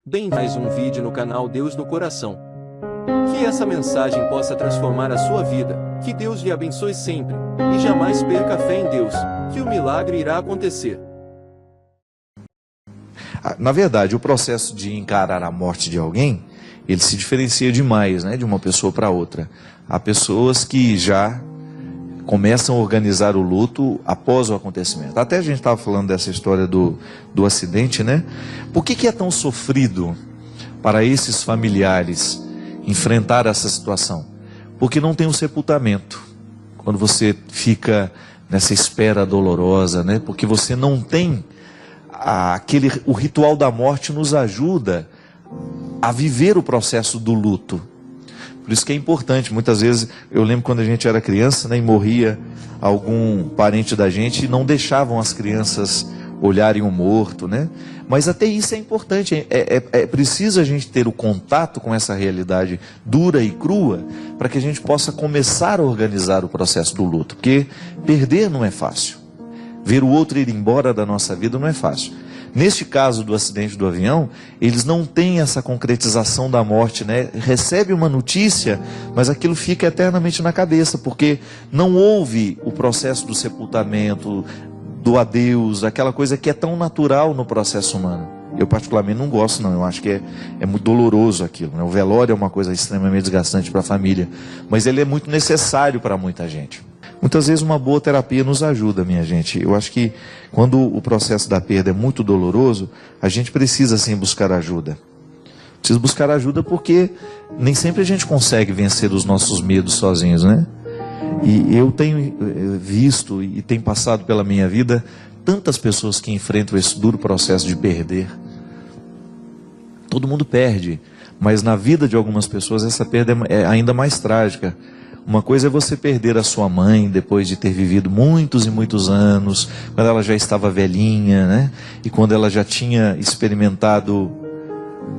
Bem, mais um vídeo no canal Deus no Coração. Que essa mensagem possa transformar a sua vida, que Deus lhe abençoe sempre, e jamais perca a fé em Deus, que o milagre irá acontecer. Na verdade, o processo de encarar a morte de alguém, ele se diferencia demais, né, de uma pessoa para outra. Há pessoas que já começam a organizar o luto após o acontecimento. Até a gente estava falando dessa história do acidente, né? Por que é tão sofrido para esses familiares enfrentar essa situação? Porque não tem um sepultamento. Quando você fica nessa espera dolorosa, né? Porque você não tem o ritual da morte nos ajuda a viver o processo do luto. Por isso que é importante, muitas vezes, eu lembro quando a gente era criança, né, e morria algum parente da gente, e não deixavam as crianças olharem o morto, né? Mas até isso é importante, é preciso a gente ter o contato com essa realidade dura e crua, para que a gente possa começar a organizar o processo do luto, porque perder não é fácil, ver o outro ir embora da nossa vida não é fácil. Neste caso do acidente do avião, eles não têm essa concretização da morte, né? Recebe uma notícia, mas aquilo fica eternamente na cabeça, porque não houve o processo do sepultamento, do adeus, aquela coisa que é tão natural no processo humano. Eu particularmente não gosto não, eu acho que é muito doloroso aquilo, né? O velório é uma coisa extremamente desgastante para a família, mas ele é muito necessário para muita gente. Muitas vezes uma boa terapia nos ajuda, minha gente. Eu acho que quando o processo da perda é muito doloroso, a gente precisa sim buscar ajuda. Precisa buscar ajuda porque nem sempre a gente consegue vencer os nossos medos sozinhos, né? E eu tenho visto e tenho passado pela minha vida tantas pessoas que enfrentam esse duro processo de perder. Todo mundo perde, mas na vida de algumas pessoas essa perda é ainda mais trágica. Uma coisa é você perder a sua mãe depois de ter vivido muitos e muitos anos, quando ela já estava velhinha, né? E quando ela já tinha experimentado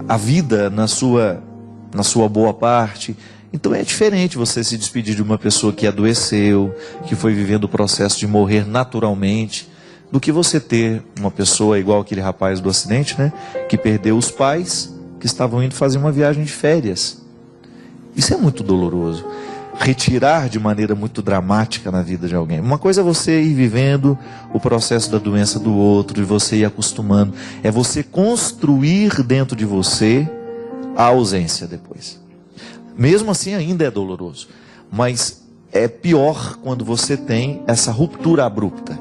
a vida na sua boa parte. Então é diferente você se despedir de uma pessoa que adoeceu, que foi vivendo o processo de morrer naturalmente, do que você ter uma pessoa igual aquele rapaz do acidente, né? Que perdeu os pais, que estavam indo fazer uma viagem de férias. Isso é muito doloroso. Retirar de maneira muito dramática na vida de alguém. Uma coisa é você ir vivendo o processo da doença do outro, e você ir acostumando. É você construir dentro de você a ausência depois. Mesmo assim ainda é doloroso. Mas é pior quando você tem essa ruptura abrupta.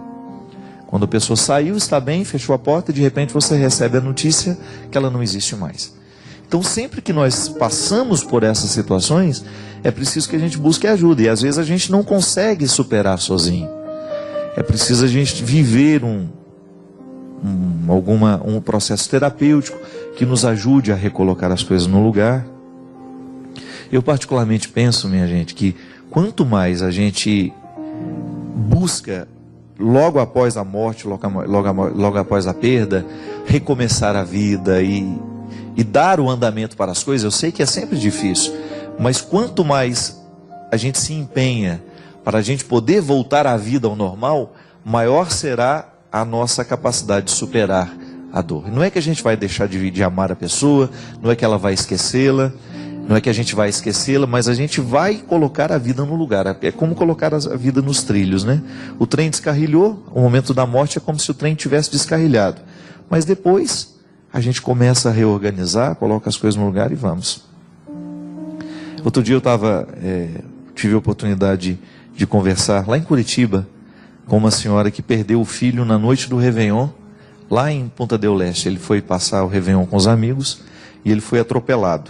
Quando a pessoa saiu, está bem, fechou a porta, e de repente você recebe a notícia que ela não existe mais. Então sempre que nós passamos por essas situações, é preciso que a gente busque ajuda. E às vezes a gente não consegue superar sozinho. É preciso a gente viver um processo terapêutico que nos ajude a recolocar as coisas no lugar. Eu particularmente penso, minha gente, que quanto mais a gente busca, logo após a morte, logo após a perda, recomeçar a vida e dar o andamento para as coisas, eu sei que é sempre difícil, mas quanto mais a gente se empenha para a gente poder voltar à vida ao normal, maior será a nossa capacidade de superar a dor. Não é que a gente vai deixar de amar a pessoa, não é que ela vai esquecê-la, não é que a gente vai esquecê-la, mas a gente vai colocar a vida no lugar. É como colocar a vida nos trilhos, né? O trem descarrilhou, o momento da morte é como se o trem tivesse descarrilhado, mas depois a gente começa a reorganizar, coloca as coisas no lugar e vamos. Outro dia eu tive a oportunidade de conversar lá em Curitiba com uma senhora que perdeu o filho na noite do Réveillon, lá em Punta del Este. Ele foi passar o Réveillon com os amigos e ele foi atropelado.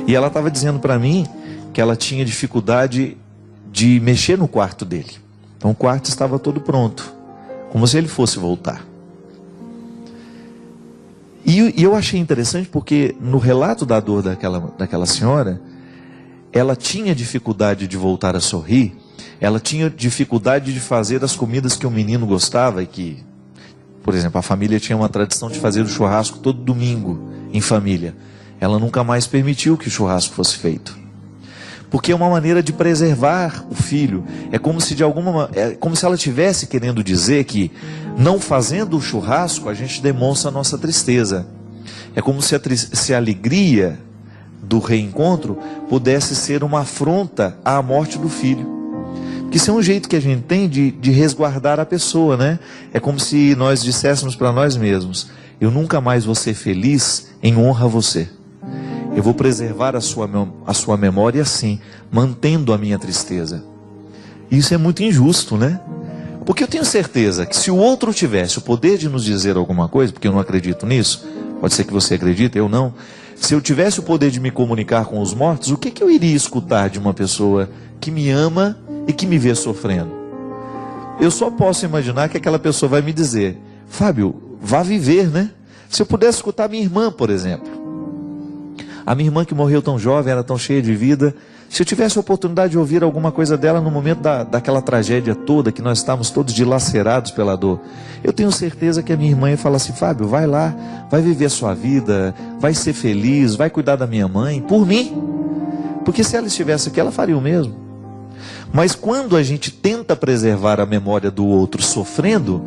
E ela estava dizendo para mim que ela tinha dificuldade de mexer no quarto dele. Então o quarto estava todo pronto, como se ele fosse voltar. E eu achei interessante porque no relato da dor daquela senhora, ela tinha dificuldade de voltar a sorrir, ela tinha dificuldade de fazer as comidas que o menino gostava, e que, por exemplo, a família tinha uma tradição de fazer o churrasco todo domingo em família. Ela nunca mais permitiu que o churrasco fosse feito. Porque é uma maneira de preservar o filho. É como se ela estivesse querendo dizer que, não fazendo o churrasco, a gente demonstra a nossa tristeza. É como se a alegria do reencontro pudesse ser uma afronta à morte do filho. Porque isso é um jeito que a gente tem de resguardar a pessoa, né? É como se nós disséssemos para nós mesmos: eu nunca mais vou ser feliz em honra a você. Eu vou preservar a sua memória assim, mantendo a minha tristeza. Isso é muito injusto, né? Porque eu tenho certeza que se o outro tivesse o poder de nos dizer alguma coisa, porque eu não acredito nisso, pode ser que você acredite, eu não. Se eu tivesse o poder de me comunicar com os mortos, o que eu iria escutar de uma pessoa que me ama e que me vê sofrendo? Eu só posso imaginar que aquela pessoa vai me dizer: Fábio, vá viver, né? Se eu pudesse escutar minha irmã, por exemplo. A minha irmã que morreu tão jovem, era tão cheia de vida. Se eu tivesse a oportunidade de ouvir alguma coisa dela no momento daquela tragédia toda, que nós estávamos todos dilacerados pela dor, eu tenho certeza que a minha irmã ia falar assim: Fábio, vai lá, vai viver a sua vida, vai ser feliz, vai cuidar da minha mãe, por mim. Porque se ela estivesse aqui, ela faria o mesmo. Mas quando a gente tenta preservar a memória do outro sofrendo,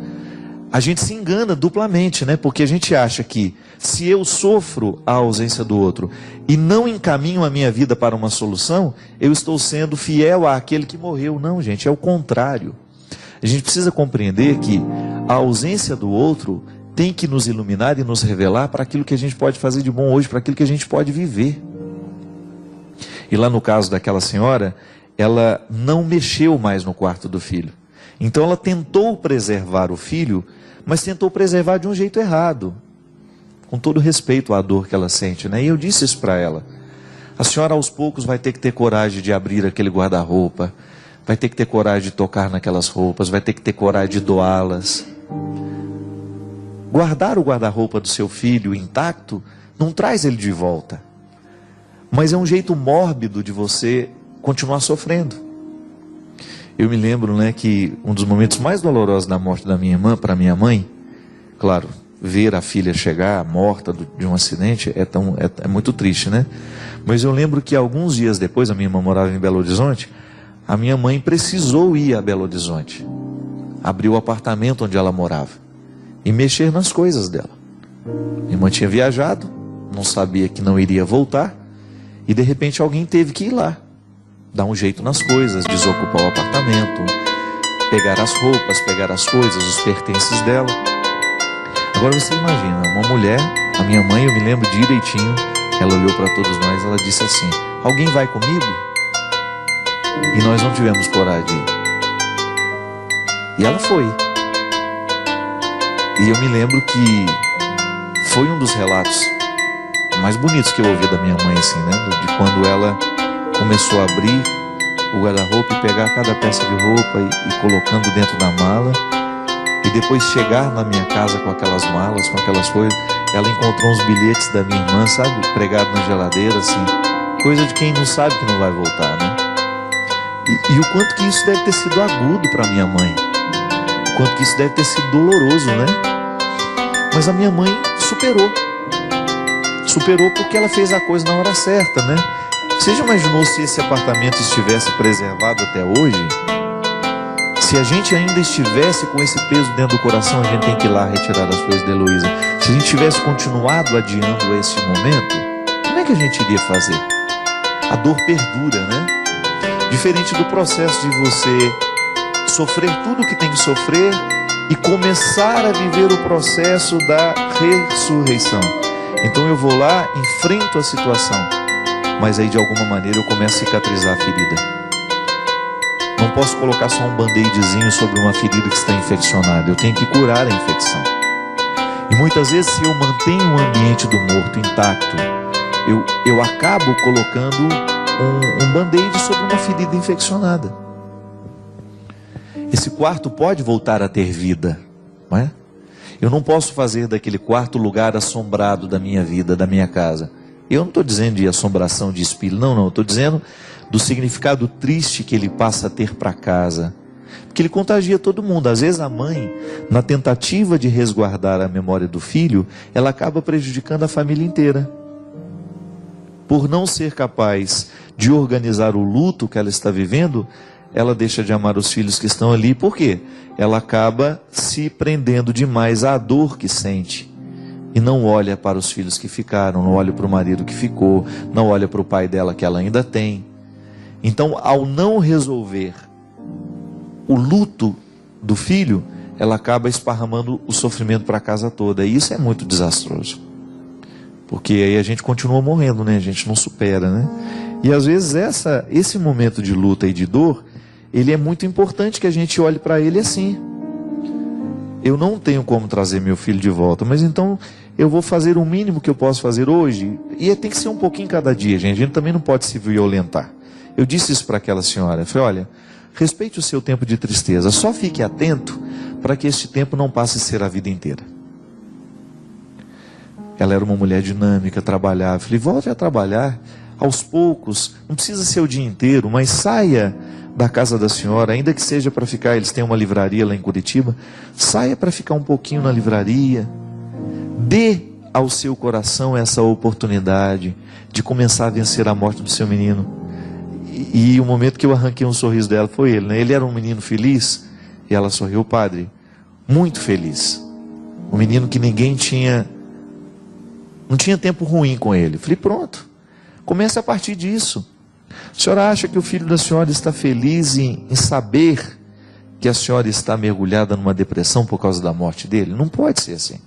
a gente se engana duplamente, né? Porque a gente acha que se eu sofro a ausência do outro e não encaminho a minha vida para uma solução, eu estou sendo fiel àquele que morreu. Não, gente, é o contrário. A gente precisa compreender que a ausência do outro tem que nos iluminar e nos revelar para aquilo que a gente pode fazer de bom hoje, para aquilo que a gente pode viver. E lá no caso daquela senhora, ela não mexeu mais no quarto do filho. Então ela tentou preservar o filho, mas tentou preservar de um jeito errado, com todo respeito à dor que ela sente, né? E eu disse isso para ela: a senhora aos poucos vai ter que ter coragem de abrir aquele guarda-roupa, vai ter que ter coragem de tocar naquelas roupas, vai ter que ter coragem de doá-las. Guardar o guarda-roupa do seu filho intacto não traz ele de volta, mas é um jeito mórbido de você continuar sofrendo. Eu me lembro, né, que um dos momentos mais dolorosos da morte da minha irmã para minha mãe, claro, ver a filha chegar morta de um acidente é muito triste, né? Mas eu lembro que alguns dias depois, a minha irmã morava em Belo Horizonte, a minha mãe precisou ir a Belo Horizonte, abrir o apartamento onde ela morava e mexer nas coisas dela. Minha irmã tinha viajado, não sabia que não iria voltar, e de repente alguém teve que ir lá, dar um jeito nas coisas, desocupar o apartamento, pegar as roupas, pegar as coisas, os pertences dela. Agora você imagina, uma mulher, a minha mãe, eu me lembro direitinho, ela olhou para todos nós, ela disse assim: alguém vai comigo? E nós não tivemos coragem de ir. E ela foi. E eu me lembro que foi um dos relatos mais bonitos que eu ouvi da minha mãe, assim, né? De quando ela começou a abrir o guarda-roupa e pegar cada peça de roupa e colocando dentro da mala. E depois chegar na minha casa com aquelas malas, com aquelas coisas. Ela encontrou uns bilhetes da minha irmã, sabe? Pregado na geladeira, assim. Coisa de quem não sabe que não vai voltar, né? E o quanto que isso deve ter sido agudo para minha mãe. O quanto que isso deve ter sido doloroso, né? Mas a minha mãe superou. Superou porque ela fez a coisa na hora certa, né? Você já imaginou se esse apartamento estivesse preservado até hoje? Se a gente ainda estivesse com esse peso dentro do coração, a gente tem que ir lá retirar as coisas da Heloísa. Se a gente tivesse continuado adiando esse momento, como é que a gente iria fazer? A dor perdura, né? Diferente do processo de você sofrer tudo o que tem que sofrer e começar a viver o processo da ressurreição. Então eu vou lá, enfrento a situação, mas aí de alguma maneira eu começo a cicatrizar a ferida. Não posso colocar só um band-aidzinho sobre uma ferida que está infeccionada. Eu tenho que curar a infecção. E muitas vezes, se eu mantenho o ambiente do morto intacto, eu acabo colocando um band-aid sobre uma ferida infeccionada. Esse quarto pode voltar a ter vida, não é? Eu não posso fazer daquele quarto lugar assombrado da minha vida, da minha casa. Eu não estou dizendo de assombração de espírito, não. Eu estou dizendo do significado triste que ele passa a ter para casa. Porque ele contagia todo mundo. Às vezes a mãe, na tentativa de resguardar a memória do filho, ela acaba prejudicando a família inteira. Por não ser capaz de organizar o luto que ela está vivendo, ela deixa de amar os filhos que estão ali. Por quê? Ela acaba se prendendo demais à dor que sente. e não olha para os filhos que ficaram, não olha para o marido que ficou, não olha para o pai dela que ela ainda tem. Então, ao não resolver o luto do filho, ela acaba esparramando o sofrimento para a casa toda, e isso é muito desastroso, porque aí a gente continua morrendo, né? A gente não supera, né? E às vezes esse momento de luta e de dor, ele é muito importante que a gente olhe para ele assim. Eu não tenho como trazer meu filho de volta, mas então eu vou fazer o mínimo que eu posso fazer hoje. E tem que ser um pouquinho cada dia, gente. A gente também não pode se violentar. Eu disse isso para aquela senhora. Eu falei, olha, respeite o seu tempo de tristeza. Só fique atento para que este tempo não passe a ser a vida inteira. Ela era uma mulher dinâmica, trabalhava. Eu falei, volte a trabalhar aos poucos. Não precisa ser o dia inteiro, mas saia da casa da senhora, ainda que seja para ficar, eles têm uma livraria lá em Curitiba, saia para ficar um pouquinho na livraria, dê ao seu coração essa oportunidade de começar a vencer a morte do seu menino. E o momento que eu arranquei um sorriso dela foi ele, né? Ele era um menino feliz, e ela sorriu, padre, muito feliz, um menino que ninguém tinha, não tinha tempo ruim com ele. Falei, pronto, comece a partir disso. A senhora acha que o filho da senhora está feliz em saber que a senhora está mergulhada numa depressão por causa da morte dele? Não pode ser assim.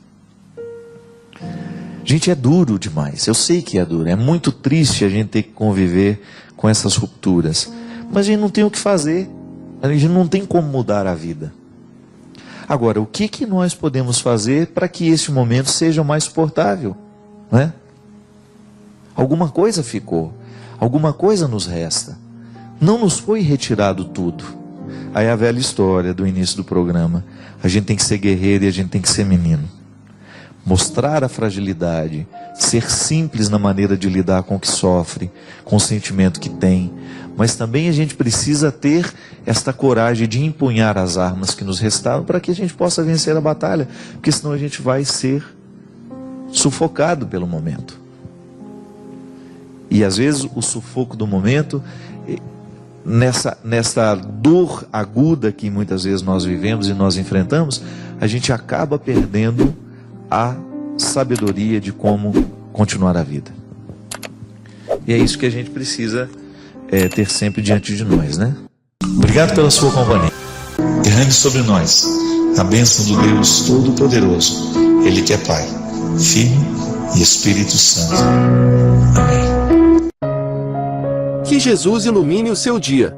Gente, é duro demais. Eu sei que é duro. É muito triste a gente ter que conviver com essas rupturas. Mas a gente não tem o que fazer. A gente não tem como mudar a vida. Agora, o que nós podemos fazer para que esse momento seja mais suportável? Não é? Alguma coisa ficou. Alguma coisa nos resta. Não nos foi retirado tudo. Aí a velha história do início do programa. A gente tem que ser guerreiro e a gente tem que ser menino. Mostrar a fragilidade. Ser simples na maneira de lidar com o que sofre. Com o sentimento que tem. Mas também a gente precisa ter esta coragem de empunhar as armas que nos restaram para que a gente possa vencer a batalha. Porque senão a gente vai ser sufocado pelo momento. E às vezes o sufoco do momento, nessa dor aguda que muitas vezes nós vivemos e nós enfrentamos, a gente acaba perdendo a sabedoria de como continuar a vida. E é isso que a gente precisa ter sempre diante de nós, né? Obrigado pela sua companhia. Derrame sobre nós a bênção do Deus Todo-Poderoso, Ele que é Pai, Filho e Espírito Santo. Amém. Que Jesus ilumine o seu dia.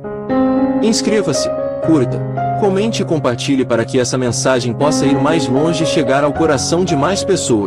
Inscreva-se, curta, comente e compartilhe para que essa mensagem possa ir mais longe e chegar ao coração de mais pessoas.